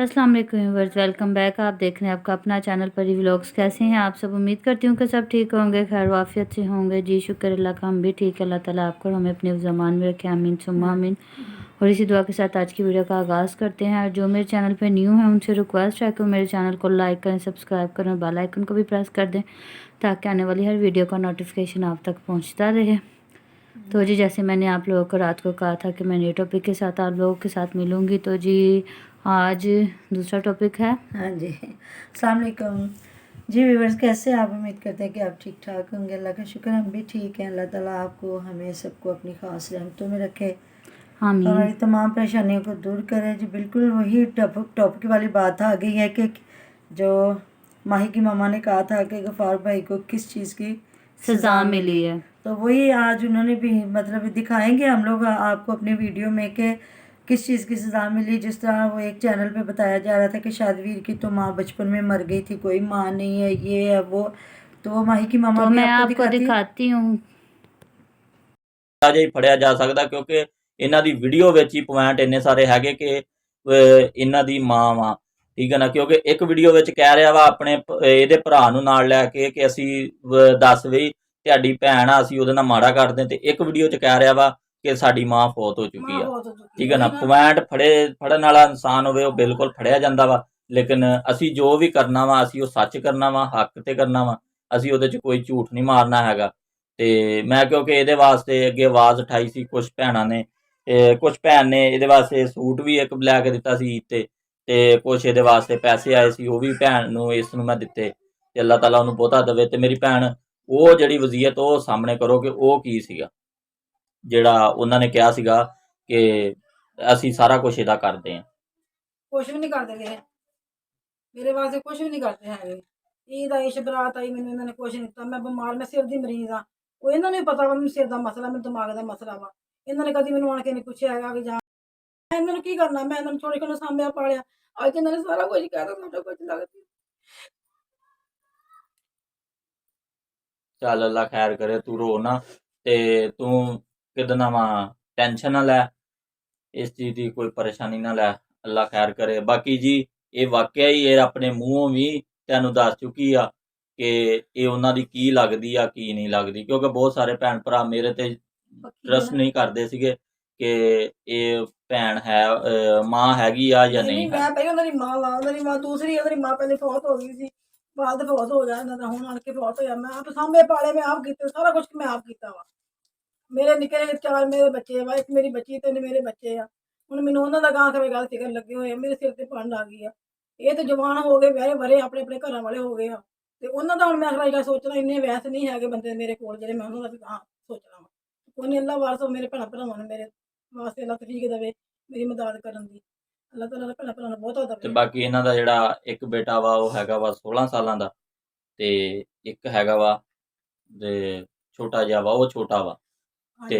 अस्सलाम वालेकुम viewers, welcome back. आप देख रहे हैं आपका अपना चैनल परी व्लॉग्स। कैसे हैं आप सब? उम्मीद करती हूँ कि सब ठीक होंगे, खैर वाफियत से होंगे। जी शुक्र अल्लाह का, हम भी ठीक है। अल्लाह ताला आपको हमें अपने ज़मान में रखे, आमीन सुम्मा आमीन। और इसी दुआ के साथ आज की वीडियो का आगाज़ करते हैं। और जो मेरे चैनल पर न्यू है उनसे रिक्वेस्ट है कि मेरे चैनल को लाइक करें, सब्सक्राइब करें और बेल आइकन को भी प्रेस कर दें ताकि आने वाली हर वीडियो का नोटिफिकेशन आप तक पहुँचता रहे। तो जी जैसे मैंने आप लोगों को रात को कहा था कि मैं नए टॉपिक के साथ आप लोगों के साथ मिलूँगी, तो जी आज दूसरा टॉपिक है। हाँ जी, अस्सलाम वालेकुम जी व्यूअर्स, कैसे आप? उम्मीद करते हैं कि आप ठीक ठाक होंगे। अल्लाह का शुक्र हम भी ठीक हैं। अल्लाह ताला आपको हमें सबको अपनी ख़ास रहमतों में रखे, आमीन। हमारी तमाम परेशानियों को दूर करे। जी बिल्कुल वही टॉपिक वाली बात आ गई है कि जो माही की मामा ने कहा था कि गफ़ार भाई को किस चीज़ की सज़ा मिली है। तो वही आज उन्होंने भी मतलब दिखाएंगे हम लोग आपको अपनी वीडियो में कि किस चीज़ की सज़ा मिली। जिस तरह वो एक चैनल पे बताया जा रहा था कि शादवीर की तो माँ बचपन में मर गई थी, कोई माँ नहीं है, ये है वो। तो वो माही की मामा तो भी मैं आपको आपको दिखाती हूँ। ਜਿਹਾ ਹੀ ਫੜਿਆ ਜਾ ਸਕਦਾ ਕਿਉਂਕਿ ਇਹਨਾਂ ਦੀ ਵੀਡੀਓ ਵਿੱਚ ਹੀ ਪੁਆਇੰਟ ਇੰਨੇ ਸਾਰੇ ਹੈਗੇ ਕਿ ਇਹਨਾਂ ਦੀ ਮਾਂ ਵਾ, ਠੀਕ ਹੈ ਨਾ। ਕਿਉਂਕਿ ਇੱਕ ਵੀਡੀਓ ਵਿੱਚ ਕਹਿ ਰਿਹਾ ਵਾ ਆਪਣੇ ਇਹਦੇ ਭਰਾ ਨੂੰ ਨਾਲ ਲੈ ਕੇ ਕਿ ਅਸੀਂ ਦੱਸ ਬਈ ਤੁਹਾਡੀ ਭੈਣ ਆ, ਅਸੀਂ ਉਹਦੇ ਨਾਲ ਮਾੜਾ ਕਰਦੇ, ਤੇ ਇੱਕ ਵੀਡੀਓ 'ਚ ਕਹਿ ਰਿਹਾ ਵਾ ਕਿ ਸਾਡੀ ਮਾਂ ਫੌਤ ਹੋ ਚੁੱਕੀ ਆ, ਠੀਕ ਹੈ ਨਾ। ਪੁਆਇੰਟ ਫੜਨ ਵਾਲਾ ਇਨਸਾਨ ਹੋਵੇ ਉਹ ਬਿਲਕੁਲ ਫੜਿਆ ਜਾਂਦਾ ਵਾ, ਲੇਕਿਨ ਅਸੀਂ ਜੋ ਵੀ ਕਰਨਾ ਵਾ ਅਸੀਂ ਉਹ ਸੱਚ ਕਰਨਾ ਵਾ, ਹੱਕ ਤੇ ਕਰਨਾ ਵਾ, ਅਸੀਂ ਉਹਦੇ 'ਚ ਕੋਈ ਝੂਠ ਨਹੀਂ ਮਾਰਨਾ ਹੈਗਾ। ਤੇ ਮੈਂ ਕਿਉਂਕਿ ਇਹਦੇ ਵਾਸਤੇ ਅੱਗੇ ਆਵਾਜ਼ ਉਠਾਈ ਸੀ, ਕੁਝ ਭੈਣਾਂ ਨੇ, ਕੁਝ ਭੈਣ ਨੇ ਇਹਦੇ ਵਾਸਤੇ ਸੂਟ ਵੀ ਇੱਕ ਲੈ ਕੇ ਦਿੱਤਾ ਸੀ ਤੇ ਕੁਝ ਇਹਦੇ ਵਾਸਤੇ ਪੈਸੇ ਆਏ ਸੀ, ਉਹ ਵੀ ਭੈਣ ਨੂੰ ਇਸ ਨੂੰ ਮੈਂ ਦਿੱਤੇ। ਤੇ ਅੱਲਾਹ ਤਾਲਾ ਉਹਨੂੰ ਬਹੁਤਾ ਦੇਵੇ। ਤੇ ਮੇਰੀ ਭੈਣ ਉਹ ਜਿਹੜੀ ਵਸੀਅਤ ਉਹ ਸਾਹਮਣੇ ਕਰੋ ਕਿ ਉਹ ਕੀ ਸੀਗਾ ਜਿਹੜਾ ਉਹਨਾਂ ਨੇ ਕਿਹਾ ਸੀਗਾ ਕਿ ਅਸੀਂ ਸਾਰਾ ਕੁਝ ਇਹਦਾ ਕਰਦੇ ਹਾਂ। ਕੁਛ ਵੀ ਨਹੀਂ ਕਰਦੇ ਵੀਰੇ, ਮੇਰੇ ਵਾਸਤੇ ਕੁਛ ਵੀ ਨਹੀਂ ਕਰਦੇ ਹੈਗੇ। ਈਦ ਆਈ, ਸ਼ਬਰਾਤ ਆਈ, ਮੈਨੂੰ ਇਹਨਾਂ ਨੇ ਕੁਛ ਨਹੀਂ ਦਿੱਤਾ। ਮੈਂ ਬਿਮਾਰ, ਮੈਂ ਸਿਰ ਦੀ ਮਰੀਜ਼ ਆ। ਉਹ ਇਹਨਾਂ ਨੂੰ ਵੀ ਪਤਾ ਵਾ ਮੈਨੂੰ ਸਿਰ ਦਾ ਮਸਲਾ, ਮੈਨੂੰ ਦਿਮਾਗ ਦਾ ਮਸਲਾ ਵਾ। ਇਹਨਾਂ ਨੇ ਕਦੀ ਮੈਨੂੰ ਆਣ ਕੇ ਨਹੀਂ ਪੁੱਛਿਆ ਹੈਗਾ ਕਿ ਜਾਂ ਮੈਂ ਇਹਨਾਂ ਨੂੰ ਕੀ ਕਰਨਾ। ਮੈਂ ਇਹਨਾਂ ਨੂੰ ਛੋਟੇ ਕੋਲੋਂ ਸਾਂਭਿਆ ਪਾਲਿਆ, ਅੱਜ ਇਹਨਾਂ ਨੇ ਸਾਰਾ ਕੁਝ ਕਹਿ ਦਿੱਤਾ, ਸਾਡਾ ਕੁਝ ਲੱਗਦਾ। ਚੱਲ ਅੱਲਾ ਖੈਰ ਕਰੇ, ਤੂੰ ਰੋ ਨਾ ਤੇ ਤੂੰ ਕਿਦਨਾ ਵਾ ਟੈਨਸ਼ਨ ਨਾ ਲੈ, ਇਸ ਚੀਜ਼ ਦੀ ਕੋਈ ਪਰੇਸ਼ਾਨੀ ਨਾ ਲੈ, ਅੱਲਾ ਖੈਰ ਕਰੇ। ਬਾਕੀ ਜੀ ਇਹ ਵਾਕਿਆ ਹੀ ਇਹ ਆਪਣੇ ਮੂੰਹੋਂ ਵੀ ਤੈਨੂੰ ਦੱਸ ਚੁੱਕੀ ਆ ਕਿ ਇਹ ਉਹਨਾਂ ਦੀ ਕੀ ਲੱਗਦੀ ਆ ਕੀ ਨਹੀਂ ਲੱਗਦੀ, ਕਿਉਂਕਿ ਬਹੁਤ ਸਾਰੇ ਭੈਣ ਭਰਾ ਮੇਰੇ ਤੇ ਟਰਸਟ ਨਹੀਂ ਕਰਦੇ ਸੀਗੇ ਕਿ ਇਹ ਭੈਣ ਹੈ, ਮਾਂ ਹੈਗੀ ਆ ਜਾਂ ਨਹੀਂ ਨਹੀਂ ਮੈਂ ਹੈ। ਪਹਿਲਾਂ ਉਹਨਾਂ ਦੀ ਮਾਂ ਵਾ, ਉਹਨਾਂ ਦੀ ਮਾਂ ਦੂਸਰੀ, ਉਹਨਾਂ ਦੀ ਮਾਂ ਪਹਿਲੇ ਫੌਤ ਹੋ ਗਈ ਸੀ, ਬਾਅਦ ਫੌਤ ਹੋ ਗਿਆ ਇਹਨਾਂ ਦਾ, ਹੁਣ ਆਣ ਕੇ ਫੌਤ ਹੋਇਆ। ਮੈਂ ਆਪ ਸਾਂਭੇ ਪਾਲੇ, ਮੈਂ ਆਪ ਕੀਤੇ, ਸਾਰਾ ਕੁਝ ਮੈਂ ਆਪ ਕੀਤਾ ਵਾ। ਮੇਰੇ ਨਿੱਕੇ ਚਾਰ ਮੇਰੇ ਬੱਚੇ ਵਾ, ਇੱਕ ਮੇਰੀ ਬੱਚੀ, ਤਿੰਨ ਮੇਰੇ ਬੱਚੇ ਆ। ਹੁਣ ਮੈਨੂੰ ਉਹਨਾਂ ਦਾ ਗਾਂ ਕਿਵੇਂ ਗੱਲ ਫਿਕਰ ਲੱਗੇ ਹੋਏ ਆ, ਮੇਰੇ ਸਿਰ ਤੇ ਪੰਡ ਆ ਗਈ ਆ। ਇਹ ਤੇ ਜਵਾਨ ਹੋ ਗਏ, ਵਿਆਹੇ ਵਰੇ, ਆਪਣੇ ਆਪਣੇ ਘਰਾਂ ਵਾਲੇ ਹੋ ਗਏ ਆ, ਤੇ ਉਹਨਾਂ ਦਾ ਹੁਣ ਮੈਂ ਅਖਰਾ ਸੋਚਣਾ। ਇੰਨੇ ਵੈਸ ਨਹੀਂ ਹੈਗੇ ਬੰਦੇ ਮੇਰੇ ਕੋਲ ਜਿਹੜੇ ਮੈਂ ਉਹਨਾਂ ਦਾ ਵੀ ਗਾਂ ਸੋਚਣਾ ਵਾ। ਕੋਈ ਅੱਲਾ ਵਾਰਸ ਮੇਰੇ ਭੈਣਾਂ ਭਰਾਵਾਂ ਨੇ ਮੇਰੇ ਵਾਸਤੇ ਅੱਲਾ ਤੌਫੀਕ ਦੇਵੇ ਮੇਰੀ ਮਦਦ ਕਰਨ ਦੀ। ਅੱਲਾ ਤਾਲਾ ਭੈਣਾਂ ਭਰਾਵਾਂ ਨੂੰ ਬਹੁਤਾ ਤੇ ਦੇਵੇ। ਬਾਕੀ ਇਹਨਾਂ ਦਾ ਜਿਹੜਾ ਇੱਕ ਬੇਟਾ ਵਾ ਉਹ ਹੈਗਾ ਵਾ 16 ਸਾਲਾਂ ਦਾ, ਤੇ ਇੱਕ ਹੈਗਾ ਵਾ ਤੇ ਛੋਟਾ ਜਿਹਾ ਵਾ, ਉਹ ਛੋਟਾ ਵਾ। ਤੇ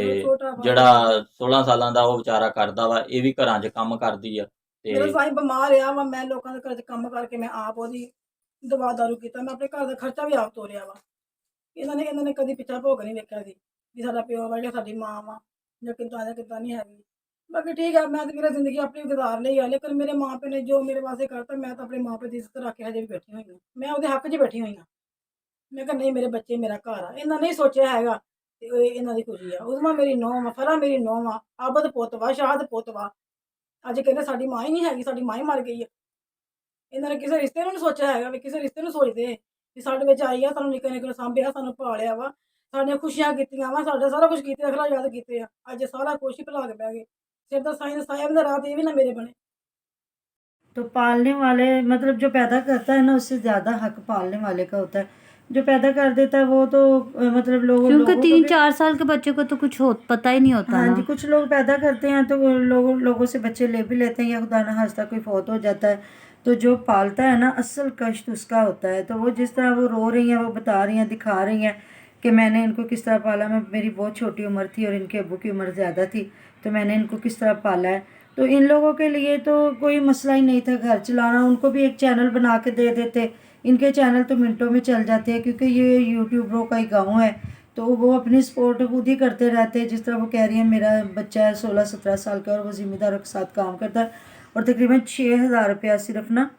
ਜਿਹੜਾ 16 ਸਾਲਾਂ ਦਾ ਉਹ ਵਿਚਾਰਾ ਕਰਦਾ ਵਾ, ਇਹ ਵੀ ਘਰਾਂ 'ਚ ਕੰਮ ਕਰਦੀ ਆ। ਮੇਰਾ ਤੇ ਸਾਈਂ ਬਿਮਾਰ ਆ ਵਾ, ਮੈਂ ਲੋਕਾਂ ਦੇ ਘਰ 'ਚ ਕੰਮ ਕਰਕੇ ਮੈਂ ਆਪ ਉਹਦੀ ਦਵਾ ਦਾਰੂ ਕੀਤਾ, ਮੈਂ ਆਪਣੇ ਘਰ ਦਾ ਖਰਚਾ ਵੀ ਆਪ ਤੋਰਿਆ ਵਾ। ਇਹਨਾਂ ਨੇ ਕਦੀ ਪਿੱਛਾ ਭੋਗ ਨਹੀਂ ਵੇਖਿਆ ਸੀ ਵੀ ਸਾਡਾ ਪਿਓ ਵਾ ਜਾਂ ਸਾਡੀ ਮਾਂ ਵਾ ਜਾਂ ਕਿੱਦਾਂ ਨਹੀਂ ਹੈਗੀ। ਬਾਕੀ ਠੀਕ ਆ, ਮੈਂ ਤਾਂ ਵੀਰੇ ਜ਼ਿੰਦਗੀ ਆਪਣੀ ਗੁਜ਼ਾਰ ਲਈ ਆ, ਲੇਕਿਨ ਮੇਰੇ ਮਾਂ ਪਿਓ ਨੇ ਜੋ ਮੇਰੇ ਵਾਸਤੇ ਕਰਤਾ, ਮੈਂ ਤਾਂ ਆਪਣੇ ਮਾਂ ਪਿਓ ਦੀ ਇੱਜ਼ਤ ਰੱਖ ਕੇ ਹਜੇ ਵੀ ਬੈਠੀ ਹੋਈ ਹਾਂ। ਮੈਂ ਉਹਦੇ ਹੱਕ 'ਚ ਬੈਠੀ ਹੋਈ ਹਾਂ। ਮੈਂ ਕਿਹਾ ਨਹੀਂ, ਮੇਰੇ ਬੱਚੇ ਮੇਰਾ ਘਰ ਆ। ਇਹਨਾਂ ਨਹੀਂ ਸੋਚਿਆ ਹੈਗਾ ਤੇ ਇਹ ਇਹਨਾਂ ਦੀ ਖੁਸ਼ੀ ਆ। ਉਸਮਾ ਮੇਰੀ ਨੂੰਹ ਵਾ, ਫਰਾ ਮੇਰੀ ਨੂੰਹ ਵਾ, ਆਬਦ ਪੁੱਤ ਵਾ, ਸ਼ਾਹਦ ਪੁੱਤ ਵਾ। ਅੱਜ ਕਹਿੰਦੇ ਸਾਡੀ ਮਾਂ ਹੀ ਨਹੀਂ ਹੈਗੀ, ਸਾਡੀ ਮਾਂ ਹੀ ਮਰ ਗਈ ਆ। ਇਹਨਾਂ ਨੇ ਕਿਸੇ ਰਿਸ਼ਤੇ ਨੂੰ ਨਹੀਂ ਸੋਚਿਆ ਹੈਗਾ ਵੀ ਕਿਸੇ ਰਿਸ਼ਤੇ ਨੂੰ ਸੋਚਦੇ ਵੀ ਸਾਡੇ ਵਿੱਚ ਆਈ ਆ, ਸਾਨੂੰ ਨਿੱਕੇ ਨਿੱਕੇ ਸਾਂਭਿਆ, ਸਾਨੂੰ ਪਾਲਿਆ ਵਾ, ਸਾਡੀਆਂ ਖੁਸ਼ੀਆਂ ਕੀਤੀਆਂ ਵਾ, ਸਾਡਾ ਸਾਰਾ ਕੁਝ ਕੀਤੇ, ਅਖਲਾ ਯਾਦ ਕੀਤੇ ਆ। ਅੱਜ ਸਾਰਾ ਕੁਛ ਹੀ ਭੁਲਾ ਕੇ ਬਹਿ ਗਏ। ਸਿਰ ਦਾ ਸਾਈਂ ਸਾਹਿਬ ਦਾ ਰਾਤ ਇਹ ਵੀ ਨਾ ਮੇਰੇ ਬਣੇ। तो पालने वाले मतलब जो पैदा करता है ना, उससे ज़्यादा हक पालने वाले का होता है। जो पैदा कर देता है वो तो मतलब क्योंकि 3-4 साल के बच्चे को तो कुछ पता ही नहीं होता हाँ ना। जी, कुछ लोग पैदा करते हैं तो वो लोगों से बच्चे ले भी लेते हैं, या खुदा ना खास्ता कोई फौत हो जाता है तो जो पालता है ना, असल कष्ट उसका होता है। तो वो जिस तरह वो रो रही हैं, वो बता रही हैं, दिखा रही हैं कि मैंने इनको किस तरह पाला। मैं मेरी बहुत छोटी उम्र थी और इनके अब्बू की उम्र ज़्यादा थी, तो मैंने इनको किस तरह पाला है। तो इन लोगों के लिए तो कोई मसला ही नहीं था घर चलाना। उनको भी एक चैनल बना के दे देते, इनके चैनल तो मिनटों में चल जाते हैं क्योंकि ये यूट्यूबरों का ही गाँव है, तो वो अपनी सपोर्ट खुद ही करते रहते हैं। जिस तरह वो कह रही है मेरा बच्चा है 16-17 साल का और वो ज़िम्मेदारों के साथ काम करता है, और तकरीबन 6,000 रुपया सिर्फ ना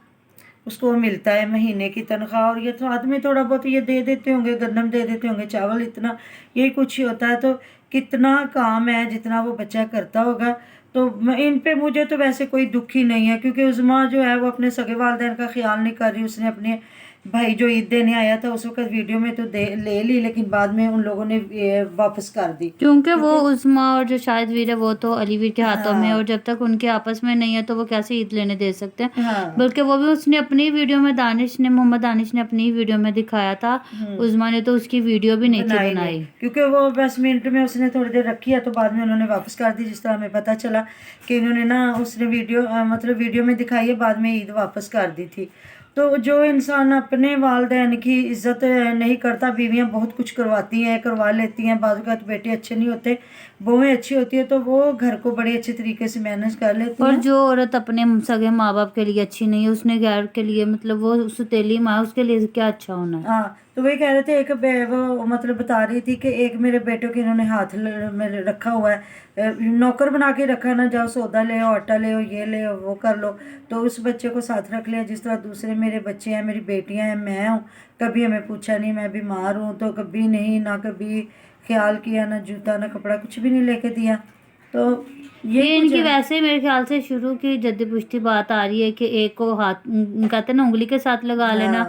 उसको मिलता है महीने की तनख्वाह। और ये साथ में थोड़ा बहुत ये दे देते होंगे, गंदम दे देते होंगे, चावल, इतना यही कुछ ही होता है। तो कितना काम है जितना वो बच्चा करता होगा। तो इन पे मुझे तो वैसे कोई दुख ही नहीं है, क्योंकि उज़मा जो है वो अपने सगे वालिदैन का ख्याल नहीं कर रही। उसने अपने भाई जो ईद देने आया था उस वक्त वीडियो में तो ले ली, लेकिन बाद में उन लोगों ने ये वापस कर दी। क्योंकि वो उस्मा और जो शाहिद वीर है वो तो अली वीर के हाथों में है, हाँ। और जब तक उनके आपस में नहीं है तो वो कैसे ईद लेने दे सकते हैं। हाँ। बल्कि वो भी उसने अपनी वीडियो में मोहम्मद दानिश ने अपनी वीडियो में दिखाया था, उस्मा ने तो उसकी वीडियो भी नहीं थी बनाई बनाई। नहीं, क्योंकि वो 10 मिनट में उसने थोड़ी देर रखी है तो बाद में उन्होंने वापस कर दी। जिस तरह हमें पता चला कि इन्होंने ना उसने मतलब वीडियो में दिखाई है, बाद में ईद वापस कर दी थी। तो जो इंसान अपने वालिदैन की इज्जत नहीं करता, बीवियां बहुत कुछ करवाती हैं, करवा लेती हैं, बाद वक़्त बेटे अच्छे नहीं होते, बहुएं अच्छी होती है, तो वो घर को बड़े अच्छे तरीके से मैनेज कर लेती और हैं। जो औरत अपने सगे माँ बाप के लिए अच्छी नहीं है, उसने गैर के लिए, मतलब वो सुतेली माँ, उसके लिए क्या अच्छा होना है। हाँ, तो वही कह रहे थे, वो मतलब बता रही थी कि एक मेरे बेटों के इन्होंने हाथ में रखा हुआ है, नौकर बना के रखा, ना जाओ सौदा ले आओ, आटा ले आओ, ये ले आओ, वो कर लो। तो उस बच्चे को साथ रख लिया। जिस तरह दूसरे मेरे बच्चे हैं, मेरी बेटियां हैं, मैं हूँ, कभी हमें पूछा नहीं, मैं बीमार हूँ तो कभी नहीं, ना कभी ख्याल किया, ना जूता ना कपड़ा कुछ भी नहीं लेके दिया। तो ये ये कुछ इनकी है। वैसे मेरे ख्याल से शुरू की जद्दी पुश्ती बात आ रही है कि एक को हाथ कहते हैं ना उंगली के साथ लगा लेना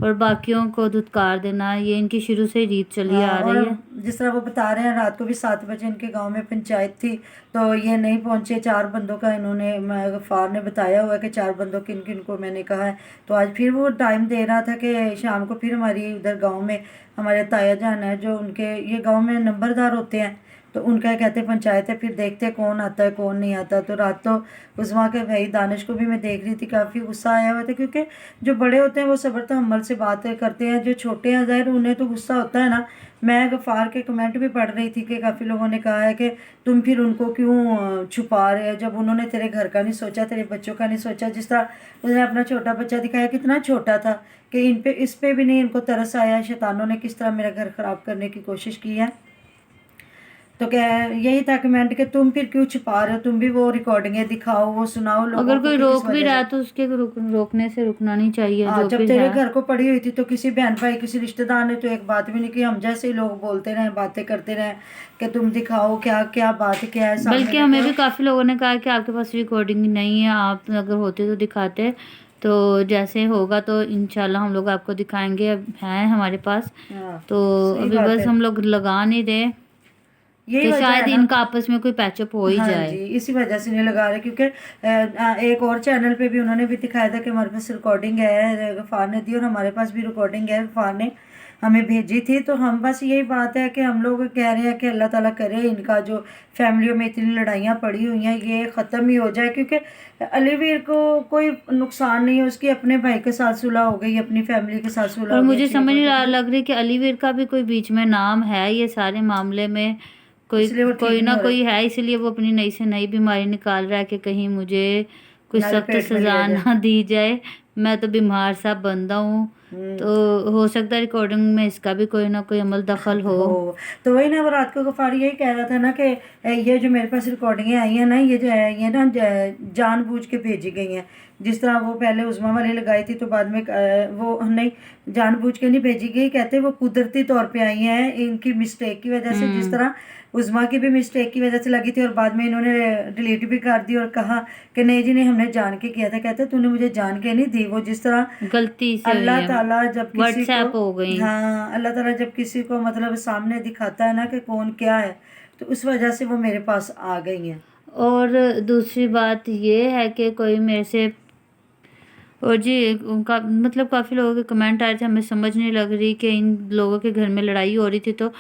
और बाकियों को धुतकार देना, ये इनकी शुरू से रीत चली आ हाँ, रही और है। जिस तरह वो बता रहे हैं, रात को भी 7 बजे इनके गांव में पंचायत थी तो ये नहीं पहुंचे। 4 बंदों का इन्होंने, गफ्फार ने बताया हुआ है कि 4 बंदों किन किन को मैंने कहा है। तो आज फिर वो टाइम दे रहा था कि शाम को फिर हमारी उधर गांव में हमारे ताया जान है, जो उनके ये गांव में नंबरदार होते हैं, तो उनका कहते पंचायत है, फिर देखते हैं कौन आता है कौन नहीं आता। तो रात तो उज़मा के भाई दानिश को भी मैं देख रही थी, काफ़ी गुस्सा आया हुआ था, क्योंकि जो बड़े होते हैं वो सब्र तहम्मुल से बातें करते हैं, जो छोटे हैं ज़ाहिर उन्हें तो गुस्सा होता है ना। मैं गफ़ार के कमेंट भी पढ़ रही थी कि काफ़ी लोगों ने कहा है कि तुम फिर उनको क्यों छुपा रहे हो, जब उन्होंने तेरे घर का नहीं सोचा, तेरे बच्चों का नहीं सोचा। जिस तरह उसने अपना छोटा बच्चा दिखाया, कितना छोटा था, कि इस पे भी नहीं इनको तरस आया। शैतानों ने किस तरह मेरा घर ख़राब करने की कोशिश की है। तो क्या यही था कमेंट कि तुम फिर क्यों छुपा रहे हो, तुम भी वो रिकॉर्डिंगें दिखाओ, वो सुनाओ लोगों अगर को कोई कि रोक किस भी वजह रहा से। है तो उसके रोकने से रुकना नहीं चाहिए, हाँ, जो जब भी तेरे है। घर को पड़ी हुई थी तो किसी बहन भाई, किसी रिश्तेदार ने तो एक बात भी नहीं की। हम जैसे ही लोग बोलते रहे, बातें करते रहे कि तुम दिखाओ क्या क्या बात क्या है, सामने बल्कि हमें लेके भी काफ़ी लोगों ने कहा कि आपके पास रिकॉर्डिंग नहीं है, आप अगर होते तो दिखाते। तो जैसे होगा तो इंशाल्लाह हम लोग आपको दिखाएंगे, अब हैं हमारे पास। हाँ, तो सही अभी बात बस है। हम लोग लगा नहीं रहे यही कि वजह शायद है ना। इनका आपस में कोई पैचअप हो ही हाँ जाए। जी, इसी वजह से नहीं लगा रहे, क्योंकि एक और चैनल पे भी उन्होंने भी दिखाया था कि हमारे पास रिकॉर्डिंग है, गफ़ार ने दी, और हमारे पास भी रिकॉर्डिंग है, गफ़ार ने हमें भेजी थी। तो हम बस यही बात है कि हम लोग कह रहे हैं कि अल्लाह ताला करे इनका जो फैमिलियों में इतनी लड़ाइयाँ पड़ी हुई हैं ये ख़त्म ही हो जाए, क्योंकि अलीवीर को कोई नुकसान नहीं है, उसकी अपने भाई के साथ सुलह हो गई, अपनी फैमिली के साथ सुलह और हो गई, मुझे अच्छी समझ बात है। लग रही कि अलीवीर का भी कोई बीच में नाम है ये सारे मामले में, कोई इसलिए वो ठीक कोई नहीं ना हो कोई रहे, है, इसलिए वो अपनी नई से नई बीमारी निकाल रहा है कि कहीं मुझे कोई ना सख्त लपेट में सजा लिया जाए। ना दी जाए। मैं तो बीमार सा बंदा हूँ, तो हो सकता है रिकॉर्डिंग में इसका भी कोई ना कोई अमल दखल हो। तो वही ना, वो रात को गफ़ार यही कह रहा था ना कि ये जो मेरे पास रिकॉर्डिंगें आई हैं ना, ये जो है ये ना जानबूझ के भेजी गई हैं। जिस तरह वो पहले उज़मा वाली लगाई थी तो बाद में वो नहीं, जानबूझ के नहीं भेजी गई, कहते वो कुदरती तौर पे आई हैं इनकी मिस्टेक की वजह से। जिस तरह उज़मा की भी मिस्टेक की वजह से लगी थी और बाद में इन्होंने डिलीट भी कर दी और कहा कि नहीं जी नहीं, हमने जान के किया था। कहते तूने मुझे जान के नहीं दी। वो जिस तरह गलती से हुई अल्लाह है, ताला जब किसी व्हाट्सएप को, हो गई। हाँ, अल्लाह ताला जब किसी को मतलब सामने दिखाता है ना कि कौन क्या है, तो उस वजह से वो मेरे पास आ गई हैं। और दूसरी बात ये है कि कोई मेरे से, और जी उनका मतलब काफ़ी लोगों के कमेंट आए थे, हमें समझ नहीं लग रही कि इन लोगों के घर में लड़ाई हो रही थी तो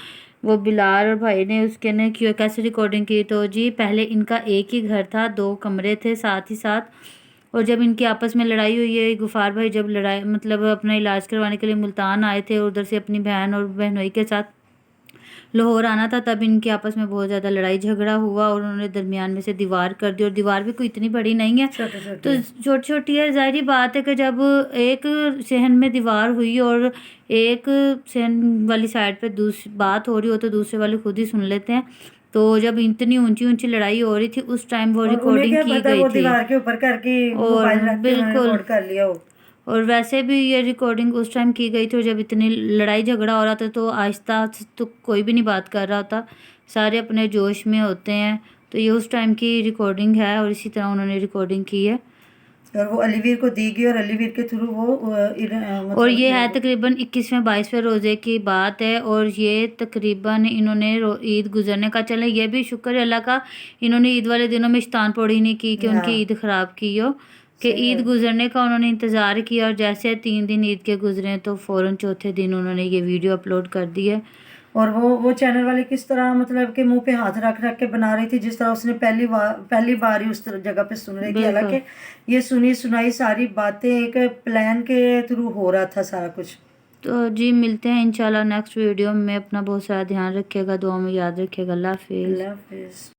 वो बिलाल और भाई ने उसके ने क्यों कैसे रिकॉर्डिंग की। तो जी पहले इनका एक ही घर था, 2 कमरे थे साथ ही साथ, और जब इनकी आपस में लड़ाई हुई है, गुफार भाई जब लड़ाई मतलब अपना इलाज करवाने के लिए मुल्तान आए थे, उधर से अपनी बहन और बहनोई के साथ लाहौर आना था, तब इनकी आपस में बहुत ज़्यादा लड़ाई झगड़ा हुआ और उन्होंने दरमियान में से दीवार कर दी। और दीवार भी कोई इतनी बड़ी नहीं है, छोटे छोटे तो छोटी छोटी है। ज़ाहिर बात है कि जब एक सहन में दीवार हुई और एक सहन वाली साइड पे दूसरी बात हो रही हो तो दूसरे वाले खुद ही सुन लेते हैं। तो जब इतनी ऊंची ऊंची लड़ाई हो रही थी उस टाइम वो और उन्हें रिकॉर्डिंग क्या की पता गई वो थी। दीवार के ऊपर करके मोबाइल रख के उन्होंने बिल्कुल। रिकॉर्ड कर लिया हो। और वैसे भी ये रिकॉर्डिंग उस टाइम की गई थी, और जब इतनी लड़ाई झगड़ा हो रहा था तो आहिस्ता से तो कोई भी नहीं बात कर रहा होता, सारे अपने जोश में होते हैं। तो ये उस टाइम की रिकॉर्डिंग है और इसी तरह उन्होंने रिकॉर्डिंग की है। और वो अलीवीर को दी गई और अलीवीर के थ्रू वो और ये है तकरीबन 21वें-22वें रोज़े की बात है, और ये तकरीबन इन्होंने ईद गुजरने का, चले ये भी शुक्र है अल्लाह का, इन्होंने ईद वाले दिनों में शैतान पौड़ी नहीं की कि उनकी ईद ख़राब की हो, कि ईद गुजरने का उन्होंने इंतज़ार किया। और जैसे 3 दिन ईद के गुजरे तो फ़ौरन चौथे दिन उन्होंने ये वीडियो अपलोड कर दी है। और वो चैनल वाले किस तरह मतलब कि मुंह पे हाथ रख रख के बना रही थी, जिस तरह उसने पहली बार ही उस जगह पे सुन रही थी। हालांकि ये सुनी सुनाई सारी बातें एक प्लान के थ्रू हो रहा था सारा कुछ। तो जी मिलते हैं इंशाल्लाह नेक्स्ट वीडियो में। अपना बहुत सारा ध्यान रखिएगा, दुआ में याद रखिएगा। अल्लाह हाफिज़। अल्लाह हाफिज़।